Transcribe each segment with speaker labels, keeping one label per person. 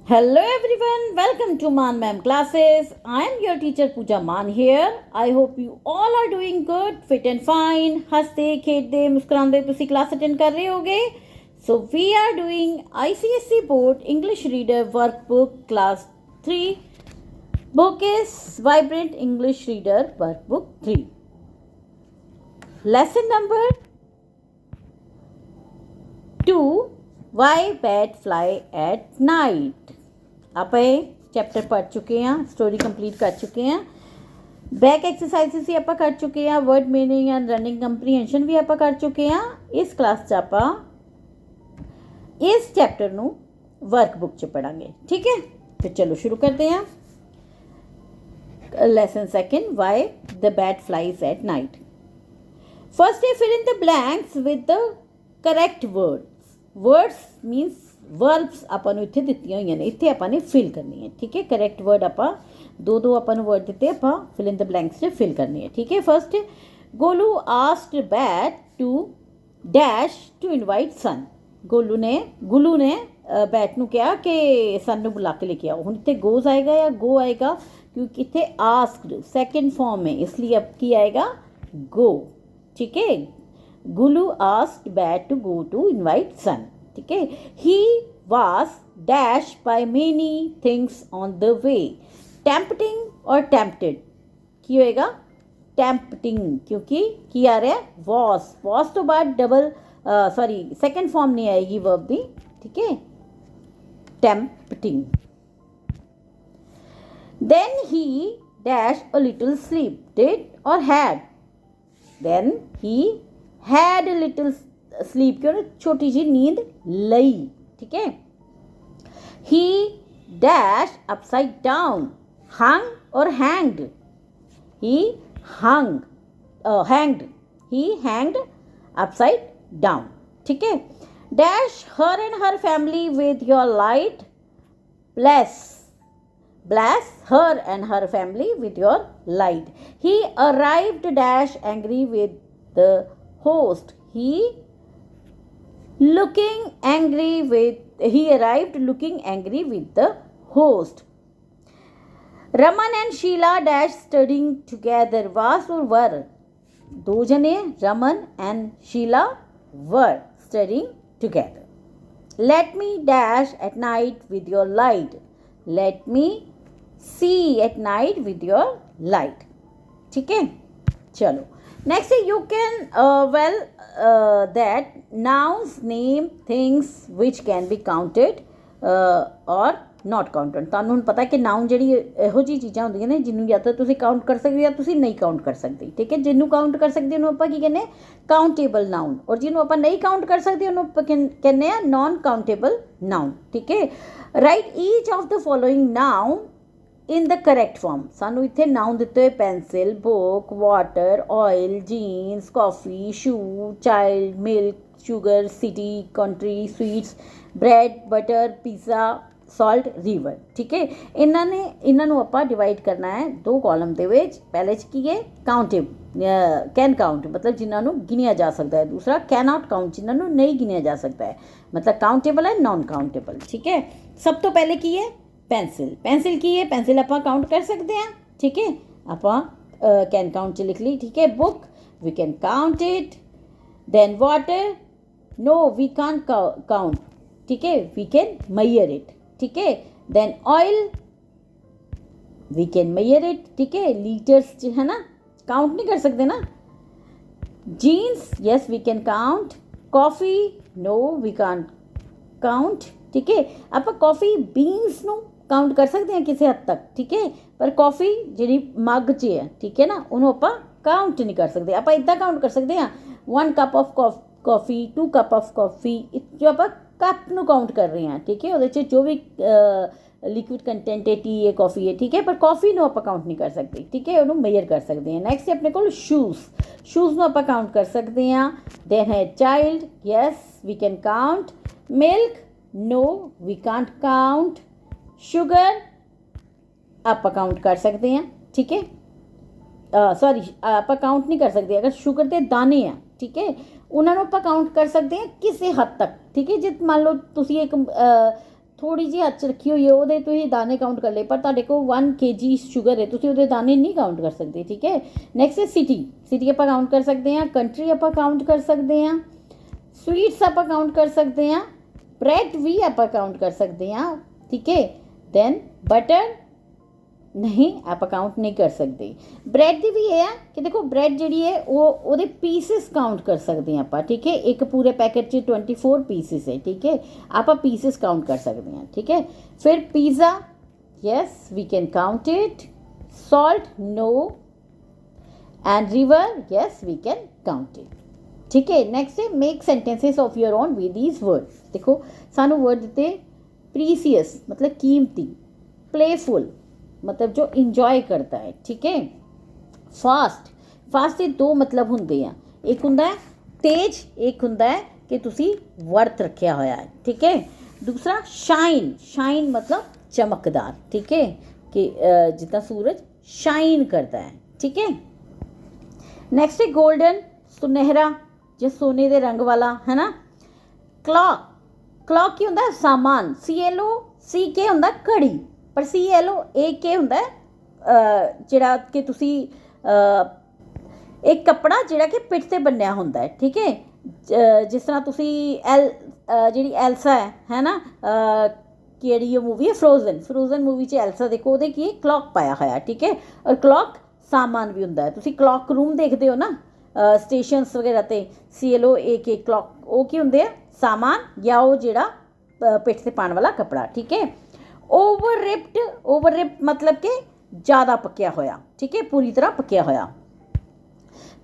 Speaker 1: Hello everyone, welcome to Man Ma'am classes. I am your teacher Pooja Man here. I hope you all are doing good, fit and fine. हंसते खेलते मुस्कुराते तुसी class attend कर रहे होगे. So we are doing ICSE Board English Reader Workbook Class 3. Book is Vibrant English Reader Workbook 3. Lesson number 2. Why bats fly at night. आप chapter पढ़ चुके हैं, स्टोरी कंप्लीट कर चुके हैं, बैक एक्सरसाइजेस भी आप कर चुके हैं, word meaning and running comprehension भी आप कर चुके हैं. इस क्लास च आप इस चैप्टर ਨੂੰ वर्कबुक च पढ़ांगे. ठीक है, तो चलो शुरू करते हैं. Lesson second, why the bat flies at night. First day fill in the blanks with the correct words. Words means verbs ਆਪਾਂ ਨੂੰ ਇੱਥੇ ਦਿੱਤੀਆਂ ਹੋਈਆਂ ਨੇ, ਇੱਥੇ ਆਪਾਂ ਨੇ ਫਿਲ ਕਰਨੀ ਹੈ. ਠੀਕ ਹੈ, ਕਰੈਕਟ ਵਰਡ ਆਪਾਂ ਦੋ ਆਪਾਂ ਨੂੰ ਵਰਡ ਦਿੱਤੇ, ਆਪਾਂ ਫਿਲ ਇਨ ਦ ਬਲੈਂਕਸ 'ਚ ਫਿਲ ਕਰਨੀ ਹੈ. ਠੀਕ ਹੈ, first Golu asked bat to dash to invite son. Gullu ਨੇ ਬੈਟ ਨੂੰ ਕਿਹਾ ਕਿ ਸਨ ਨੂੰ ਬੁਲਾ ਕੇ ਲੈ ਕੇ ਆਓ. ਹੁਣ ਇੱਥੇ ਗੋਜ਼ ਆਏਗਾ ਜਾਂ ਗੋ ਆਏਗਾ, क्योंकि इतने आस्क्ड सेकंड फॉर्म है, इसलिए अब की आएगा गो. ठीक है, Gulu asked bat to go to invite son. ठीक है, he was dash by many things on the way. Tempting और टेम्पटेड की होएगा टेम्पटिंग, क्योंकि की आ रहा है वॉस तो बाद डबल सेकंड फॉर्म नहीं आएगी वर्ब दी. ठीक है, tempting. Then he dash a little sleep. Did or had? Then he had a little sleep. क्यों ना छोटी सी नींद लई. ठीक है, he dash upside down. Hung or hanged? He hanged. He hanged upside down. ठीक है, dash her and her family with your light. Bless her and her family with your light. He arrived dash angry with the host. He arrived looking angry with the host. Raman and Sheila dash studying together. Was or were? दो जने Raman and Sheila were studying together. Let me dash at night with your light. Let me see at night with your light. ठीक है, चलो next है you can that nouns name things which can be counted or not counted. ਤੁਹਾਨੂੰ ਹੁਣ ਪਤਾ ਕਿ ਨਾउन ਜਿਹੜੀ ਇਹੋ ਜਿਹੀ ਚੀਜ਼ਾਂ ਹੁੰਦੀਆਂ ਨੇ ਜਿਹਨੂੰ ਜਾਂ ਤਾਂ ਤੁਸੀਂ ਕਾਊਂਟ ਕਰ ਸਕਦੇ ਜਾਂ ਤੁਸੀਂ ਨਹੀਂ ਕਾਊਂਟ ਕਰ ਸਕਦੇ. ਠੀਕ ਹੈ, ਜਿਹਨੂੰ ਕਾਊਂਟ ਕਰ ਸਕਦੇ ਉਹਨੂੰ ਆਪਾਂ ਕੀ ਕਹਿੰਦੇ ਕਾਊਂਟੇਬਲ ਨਾउन, ਔਰ ਜਿਹਨੂੰ ਆਪਾਂ ਨਹੀਂ ਕਾਊਂਟ ਕਰ ਸਕਦੇ ਉਹਨੂੰ ਆਪਾਂ ਕਹਿੰਦੇ ਆ ਨॉन ਕਾਊਂਟੇਬਲ ਨਾउन. ਠੀਕ ਹੈ, write each of the following noun in the correct form. ਸਾਨੂੰ ਇੱਥੇ ਨਾउन ਦਿੱਤੇ ਹੋਏ pencil, book, water, oil, jeans, coffee, shoe, child, milk, sugar, city, country, sweets, bread, butter, pizza, salt, river. ਠੀਕ ਹੈ, ਇਹਨਾਂ ਨੂੰ ਆਪਾਂ ਡਿਵਾਈਡ ਕਰਨਾ ਹੈ ਦੋ ਕਾਲਮ ਦੇ ਵਿੱਚ. ਪਹਿਲੇ 'ਚ ਕੀ ਹੈ ਕੈਨ ਕਾਊਂਟ, ਮਤਲਬ ਜਿਨ੍ਹਾਂ ਨੂੰ ਗਿਣਿਆ ਜਾ ਸਕਦਾ ਹੈ. ਦੂਸਰਾ ਕੈਨ ਨਾਟ ਕਾਊਂਟ, ਜਿਨ੍ਹਾਂ ਨੂੰ ਨਹੀਂ ਗਿਣਿਆ ਜਾ ਸਕਦਾ ਹੈ, ਮਤਲਬ ਕਾਊਂਟੇਬਲ ਹੈ ਨॉन ਕਾਊਂਟੇਬਲ. ਠੀਕ ਹੈ, ਸਭ ਤੋਂ ਪਹਿਲੇ ਕੀ ਹੈ ਪੈਨਸਿਲ ਕੀ ਹੈ, ਪੈਨਸਿਲ ਆਪਾਂ ਕਾਊਂਟ ਕਰ ਸਕਦੇ ਹਾਂ. ਠੀਕ ਹੈ, ਆਪਾਂ ਕੈਨ ਕਾਊਂਟ 'ਚ ਲਿਖ ਲਈ. ਠੀਕ ਹੈ, book we can count it. Then water no we can't count. ठीक है, वी कैन मेजर इट. ठीक है, then oil we can measure it. ठीक है, लीटर्स है ना, काउंट नहीं कर सकते ना. Jeans yes we can count. Coffee no we can't count. ठीक है, आप कॉफ़ी बीन्स ਨੂੰ ਕਾਊਂਟ ਕਰ ਸਕਦੇ ਹਾਂ ਕਿਸੇ ਹੱਦ ਤੱਕ. ਠੀਕ ਹੈ, ਪਰ ਕੌਫੀ ਜਿਹੜੀ ਮੱਗ 'ਚ ਹੈ, ਠੀਕ ਹੈ ਨਾ, ਉਹਨੂੰ ਆਪਾਂ ਕਾਊਂਟ ਨਹੀਂ ਕਰ ਸਕਦੇ. ਆਪਾਂ ਇੱਦਾਂ ਕਾਊਂਟ ਕਰ ਸਕਦੇ ਹਾਂ 1 cup of coffee, 2 cup of coffee, ਜੋ ਆਪਾਂ ਕੱਪ ਨੂੰ ਕਾਊਂਟ ਕਰ ਰਹੇ ਹਾਂ. ਠੀਕ ਹੈ, ਉਹਦੇ 'ਚ ਜੋ ਵੀ ਲਿਕੁਇਡ ਕੰਟੈਂਟ ਹੈ, ਟੀ ਹੈ, ਕੌਫੀ ਹੈ. ਠੀਕ ਹੈ, ਪਰ ਕੌਫੀ ਨੂੰ ਆਪਾਂ ਕਾਊਂਟ ਨਹੀਂ ਕਰ ਸਕਦੇ. ਠੀਕ ਹੈ, ਉਹਨੂੰ ਮੇਜਰ ਕਰ ਸਕਦੇ ਹਾਂ. ਨੈਕਸਟ ਆਪਣੇ ਕੋਲ ਸ਼ੂਜ਼ ਨੂੰ ਆਪਾਂ ਕਾਊਂਟ ਕਰ ਸਕਦੇ ਹਾਂ. ਦੈਨ ਹੈ child, yes we can count. Milk no we can't count. Sugar आप काउंट कर सकते हैं. ठीक है, सॉरी आप काउंट नहीं कर सकते अगर शुगर के दाने हैं. ठीक है, उन्होंने आप काउंट कर सकते हैं किसी हद तक. ठीक है, जित मान लो तुसी एक ਥੋੜ੍ਹੀ ਜਿਹੀ ਹੱਥ 'ਚ ਰੱਖੀ ਹੋਈ ਹੈ, ਉਹਦੇ ਤੁਸੀਂ ਦਾਣੇ ਕਾਊਂਟ ਕਰ ਲਏ, ਪਰ ਤੁਹਾਡੇ ਕੋਲ 1 kg ਸ਼ੂਗਰ ਹੈ, ਤੁਸੀਂ ਉਹਦੇ ਦਾਣੇ ਨਹੀਂ ਕਾਊਂਟ ਕਰ ਸਕਦੇ, ਠੀਕ ਹੈ। ਨੈਕਸਟ ਹੈ ਸਿਟੀ। ਸਿਟੀ ਆਪਾਂ ਕਾਊਂਟ ਕਰ ਸਕਦੇ ਹਾਂ, ਕੰਟਰੀ ਆਪਾਂ ਕਾਊਂਟ ਕਰ ਸਕਦੇ ਹਾਂ, ਸਵੀਟਸ ਆਪਾਂ ਕਾਊਂਟ ਕਰ ਸਕਦੇ ਹਾਂ, ਬ੍ਰੈਡ ਵੀ ਆਪਾਂ ਕਾਊਂਟ ਕਰ ਸਕਦੇ ਹਾਂ, ਠੀਕ ਹੈ। ਦੈਨ ਬਟਰ ਨਹੀਂ, ਆਪਾਂ ਕਾਊਂਟ ਨਹੀਂ ਕਰ ਸਕਦੇ। ਬ੍ਰੈਡ ਦੀ ਵੀ ਇਹ ਹੈ ਕਿ ਦੇਖੋ ਬ੍ਰੈਡ ਜਿਹੜੀ ਹੈ ਉਹ ਉਹਦੇ ਪੀਸਿਸ ਕਾਊਂਟ ਕਰ ਸਕਦੇ ਹਾਂ ਆਪਾਂ, ਠੀਕ ਹੈ। ਇੱਕ ਪੂਰੇ ਪੈਕੇਟ 'ਚ 24 ਪੀਸਿਸ ਹੈ, ਠੀਕ ਹੈ, ਆਪਾਂ ਪੀਸਿਸ ਕਾਊਂਟ ਕਰ ਸਕਦੇ ਹਾਂ, ਠੀਕ ਹੈ। ਫਿਰ pizza, yes we can count it. Salt no. And river, yes we can count it, ठीक है। नेक्स्ट है make sentences of your own with these words. देखो सानू वर्ड दिते प्रीसियस मतलब कीमती, प्लेफुल मतलब जो इंजॉय करता है, ठीक है। फास्ट, फास्ट के दो मतलब होंगे हैं, एक होंदा है तेज, एक होंदा है कि तुसी वर्त रखा होया है, ठीक है। दूसरा शाइन, शाइन मतलब चमकदार, ठीक है, कि जितना सूरज शाइन करता है, ठीक है। नैक्सट है गोल्डन, सुनहरा जो सोने के रंग वाला है ना। क्लॉक, क्लॉक की होंदा है सामान, CLOCK होंदा घड़ी, पर CLOAK होंदा है जिहड़ा कि तुसी एक कपड़ा जिहड़ा कि पिठ ते बन्निया होंदा है, ठीक है। जिस तरह तुसी जिहड़ी एल्सा है ना, केड़ी मूवी है फ्रोजन, फ्रोजन मूवी च एल्सा देखो ਉਹਦੇ ਕੀ क्लॉक पाया होया, ठीक है। और क्लॉक सामान भी होंदा है, तुसी क्लॉक रूम देखते हो ना स्टेशनस वगैरह ते, CLOAK क्लॉक, वो की होंदे आ सामान या वो जिहड़ा पिठ ते पाने वाला कपड़ा, ठीक है। ओवररिप्ड, ओवररिप्ड मतलब कि ज़्यादा पक्या होया, ठीक है, पूरी तरह पक्या होया।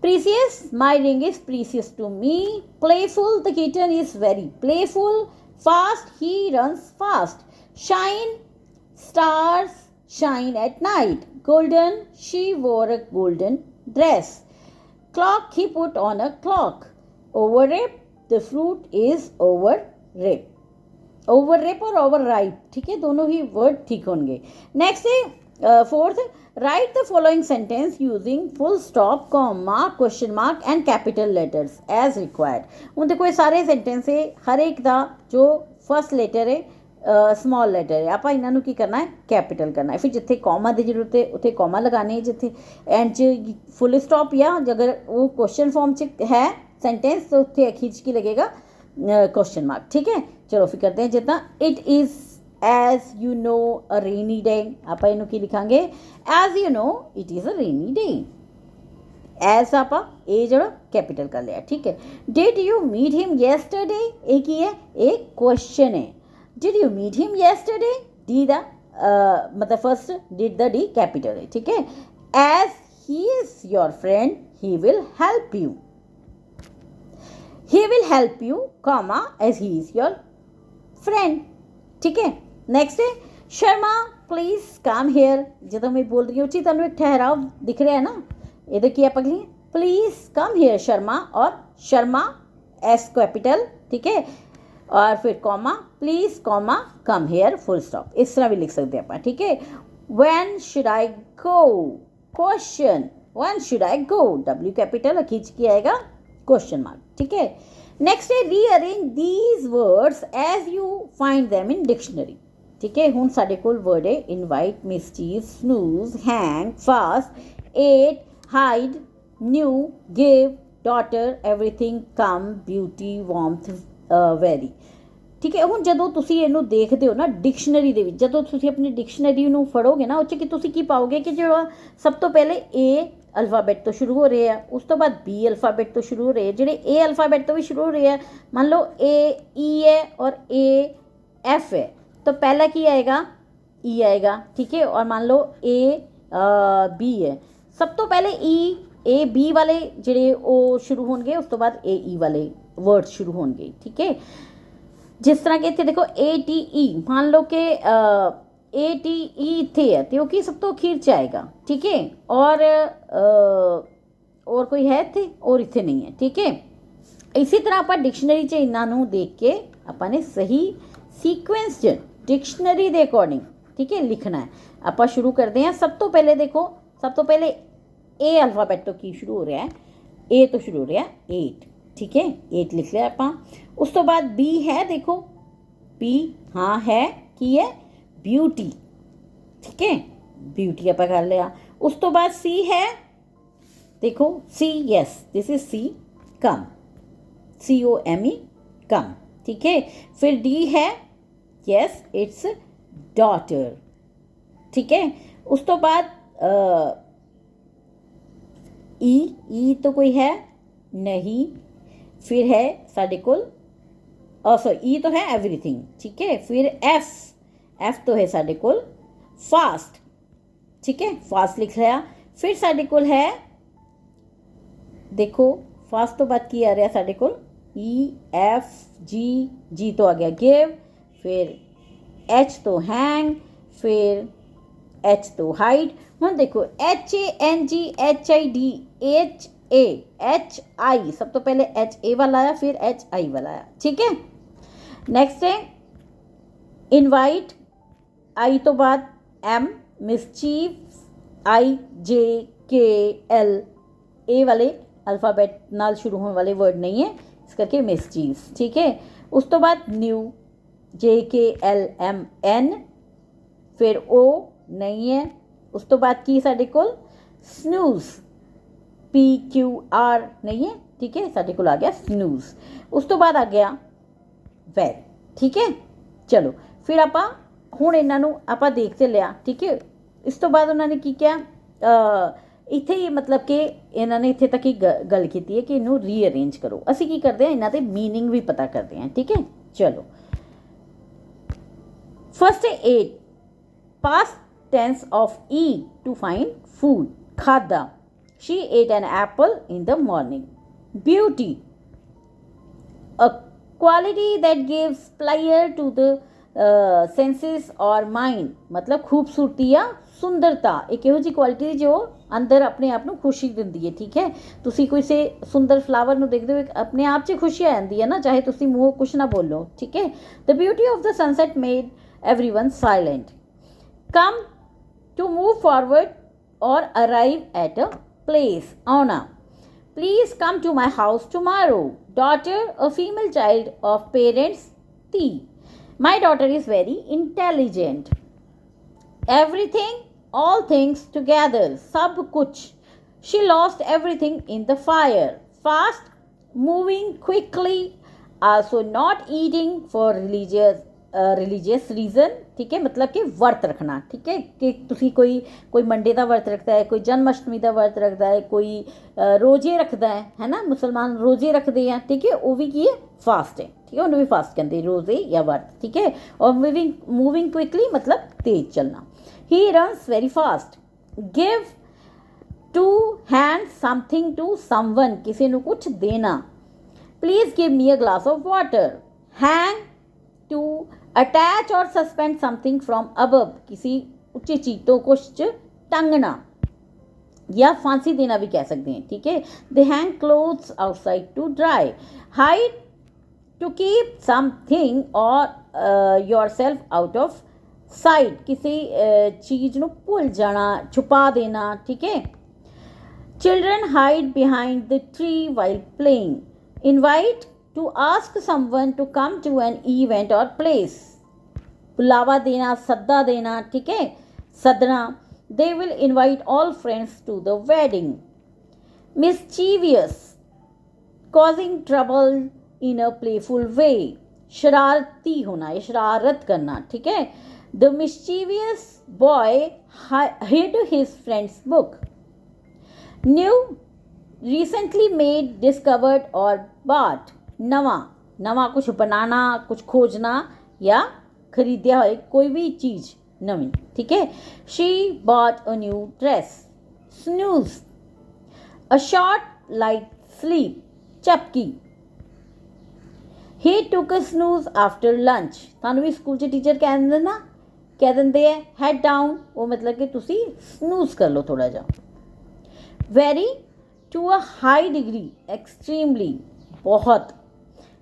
Speaker 1: Precious, my ring is precious to me. Playful, the kitten is very playful. Fast, he runs fast. Shine, stars shine at night. Golden, she wore a golden dress. Clock, he put on a clock. Overripe, the fruit is overripe. Overripe और overripe, ठीक है, दोनों ही word ठीक होंगे। Next है fourth, write the following sentence using full stop, comma, question mark and capital letters as required. हूँ देखो ये सारे सेंटेंस है, हर एक का जो फर्स्ट लेटर है स्मॉल लेटर है, आप इन्हों की करना है कैपिटल करना है। फिर जिथे कॉमा की जरूरत है उत्थे कॉमा लगाने, जिथे एंड च फुल स्टॉप या अगर वो क्वेश्चन फॉर्म च है सेंटेंस तो उत्थे खींच के लगेगा क्वेश्चन मार्क, ठीक है। चलो फिर करते हैं जितना it is as you know a rainy day, आप इनू की लिखांगे as you know it is a rainy day. As आप ए जो कैपिटल कर लिया, ठीक है। Did you meet him yesterday, एक ही है, एक क्वेश्चन है। Did you meet him yesterday, D the मतलब first did the D capital है, ठीक है। As he is your friend he will help you, he will help you, comma, as he is your friend, ठीक है। Next है Sharma please come here, जो मैं बोल रही हूँ उसी तुहानू एक ठहराव दिख रहा है ना, ये की आप प्लीज कम हेयर शर्मा, और शर्मा एस कैपिटल, ठीक है, और फिर comma please comma come here full stop, इस तरह भी लिख सकते हैं आप, ठीक है। When should I go, question, when should I go, W capital खींच के आएगा क्वेश्चन मार्क, ठीक है। नेक्स्ट है rearrange these words as you find them in dictionary, ठीक है। हुण साडे कोल वर्ड है invite, mischief, snooze, hang, fast, ate, hide, new, give, daughter, everything, come, beauty, warmth, very, ठीक है। हुण जदों तुसीं इहनूं देखदे हो ना डिक्शनरी दे विच, जदों तुसीं अपनी डिक्शनरी नूं फड़ोगे ना, उह 'च तुसीं की पाओगे कि जो सब तो पहले ए अल्फाबैट तो शुरू हो रहे हैं, उस तो बाद B अल्फाबैट तो शुरू हो रहे हैं, ਜਿਹੜੇ A अल्फाबैट तो भी शुरू हो रहे हैं, मान लो A E है और A F है, तो पहला की आएगा E आएगा, ठीक है। और मान लो A B है, सब तो पहले A B वाले ਜਿਹੜੇ ਉਹ शुरू होंगे, उस तो बाद A E वाले वर्ड शुरू होंगे, ठीक है। जिस तरह के इतने देखो ATE, मान लो कि ATE इतने है तो कि सब तो अखीर च आएगा, ठीक है। और कोई है इतने और इतने नहीं है, ठीक है। इसी तरह आप डिक्शनरी च इन्हों देख के अपने सही सीक्वेंस च डिक्शनरी के अकॉर्डिंग, ठीक है, लिखना है। आप शुरू करते हैं, सब तो पहले देखो, सब तो पहले A अल्फाबैट तो की शुरू हो रहा है, A तो शुरू हो रहा है 8, ठीक है, 8 लिख लिया आप। उस तो बाद B है, देखो B हाँ है, की है ब्यूटी, ठीक है, ब्यूटी आप कर लिया। उस तो बाद सी है, देखो सी, यस दिस इज सी, कम, COME, कम, ठीक है। फिर डी है, यस इट्स डॉटर, ठीक है। उस तो बाद ई तो कोई है नहीं, फिर है साढ़े कोल, सॉरी ई तो है एवरीथिंग, ठीक है। फिर एफ तो है साढ़े कोल फास्ट, ठीक है, फास्ट लिख लिया। फिर साढ़े कोल है, देखो फास्ट तो बात की आ रहा साढ़े कोल EF जी तो आ गया गिव, फिर H तो हैंग, फिर H तो हाइड। हम देखो HANGHIDHAHI, सब तो पहले HA वाला आया, फिर HI वाला आया, ठीक है। नेक्स्ट है इनवाइट, I तो बाद M, मिसचीफ IJKL, A वाले अल्फ़ाबेट नाल शुरू होने वाले वर्ड नहीं है, इस करके मिसचीफ, ठीक है। उस तो बाद न्यू JKLMN, फिर O नहीं है। उस तो बाद की साढ़े कोल स्नूज PQR नहीं है, ठीक है, साढ़े कोल आ गया स्नूज। उस तो बाद आ गया वेल, ठीक है। चलो फिर आपां हुण इन्हां नूं आपां देख ते लिया, ठीक है। इस तो बाद उन्होंने की किया, इत्थे ही मतलब कि इन्होंने इत्थे तक ही गल की है कि इनू रीअरेंज करो। असी की करते हैं, इन्हां दे मीनिंग भी पता करते हैं, ठीक है। चलो फर्स्ट है ate, past tense of eat to find food, खादा, she ate an apple in the morning. Beauty, a quality that gives pleasure to the senses और माइंड, मतलब खूबसूरती या सुंदरता, एक इहो जी क्वालिटी जो अंदर अपने आप ਨੂੰ खुशी ਦਿੰਦੀ है, ठीक है। ਤੁਸੀਂ कोई से सुंदर फ्लावर ਨੂੰ देखते हो अपने आप 'ਚ खुशी आ ਜਾਂਦੀ है ना, चाहे ਤੁਸੀਂ ਮੂੰਹ कुछ ना बोलो, ठीक है। The beauty of the sunset made everyone silent. Come, to move forward और अराइव एट अ प्लेस, आना। Please come to my house tomorrow. Daughter, a female child of parents टी। My daughter is very intelligent. Everything, all things together, सब कुछ। She lost everything in the fire. Fast, moving quickly, also not eating for religious reason, ठीक है, मतलब कि वर्त रखना, ठीक है, कि तुसी कोई मंडे का वर्त रखता है, कोई जन्माष्टमी का वर्त रखता है, कोई रोजे रखता है ना, मुसलमान रोजे रखते हैं, ठीक है, वो भी की है फास्ट है, ठीक है, उन्हें भी फास्ट कहते हैं, रोजे या वर्त, ठीक है। और मूविंग क्विकली मतलब तेज चलना। He runs very fast. Give two hands something to someone, किसी ਨੂੰ कुछ देना। Please give me a glass of water. Hang, to attach or suspend something from above, किसी ऊंची चीज तो कुछ टंगना या फांसी देना भी कह सकते हैं, ठीक है। They hang clothes outside to dry. Hide, to keep something or yourself out of sight, किसी चीज़ ਨੂੰ भुल जाना, छुपा देना, ठीक है। Children hide behind the tree while playing. Invite, to ask someone to come to an event और प्लेस, बुलावा देना, सद्दा देना, ठीक है, सदना। They will invite all friends to the wedding. Mischievous, causing trouble in a playful way, शरारती होना या शरारत करना, ठीक है। The mischievous boy hid his friend's book. New, recently made, discovered or bought, नवा, नवा कुछ बनाना, कुछ खोजना या खरीदिया है कोई भी चीज़ नवी, ठीक है। She bought a new dress. Snooze, a short light sleep, Chapki. He took a snooze after lunch, ਤੁਹਾਨੂੰ ਵੀ ਸਕੂਲ 'ਚ ਟੀਚਰ ਕਹਿੰਦੇ ਨਾ, कह देंगे है हेड डाउन, वो मतलब कि तुसी स्नूज कर लो थोड़ा जा। Very, to a high degree, extremely, बहुत।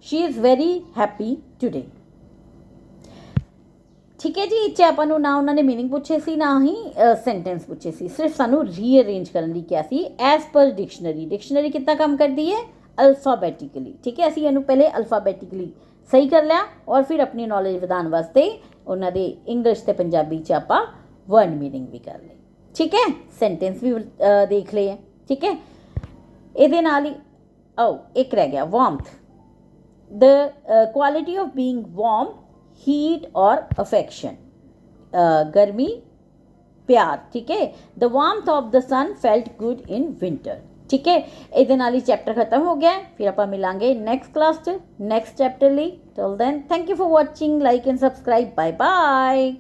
Speaker 1: She is very happy today, ठीक है जी। इत्थे आपां नूं ना उन्होंने मीनिंग पूछे सी, ना ही सेंटेंस पूछे सी, सिर्फ सानू रीअरेंज करने लई क्या सी, एज पर डिक्शनरी। डिक्शनरी कितना काम करती है, अल्फाबैटिकली, ठीक है। असीं इहनूं पहले अल्फाबैटिकली सही कर लिया और फिर अपनी नॉलेज वधाउण वास्ते ਉਹਨਾਂ ਦੀ ਇੰਗਲਿਸ਼ ਤੇ ਪੰਜਾਬੀ 'ਚ ਆਪਾਂ ਵਰਡ ਮੀਨਿੰਗ ਵੀ ਕਰ ਲਈ। ਠੀਕ ਹੈ, ਸੈਂਟੈਂਸ ਵੀ ਦੇਖ ਲਏ ਹੈ। ਠੀਕ ਹੈ, ਇਹਦੇ ਨਾਲ ਹੀ ਆਓ ਇੱਕ ਰਹਿ ਗਿਆ, warmth. The quality of being warm, heat ਔਰ ਅਫੈਕਸ਼ਨ, ਗਰਮੀ ਪਿਆਰ। ਠੀਕ ਹੈ, the warmth of the sun felt good in winter. ਠੀਕ ਹੈ, ਇਹਦੇ ਨਾਲ ਹੀ ਚੈਪਟਰ ਖਤਮ ਹੋ ਗਿਆ। ਫਿਰ ਆਪਾਂ ਮਿਲਾਂਗੇ ਨੈਕਸਟ ਕਲਾਸ 'ਚ ਨੈਕਸਟ ਚੈਪਟਰ ਲਈ। Till then thank you for watching, like and subscribe, bye bye.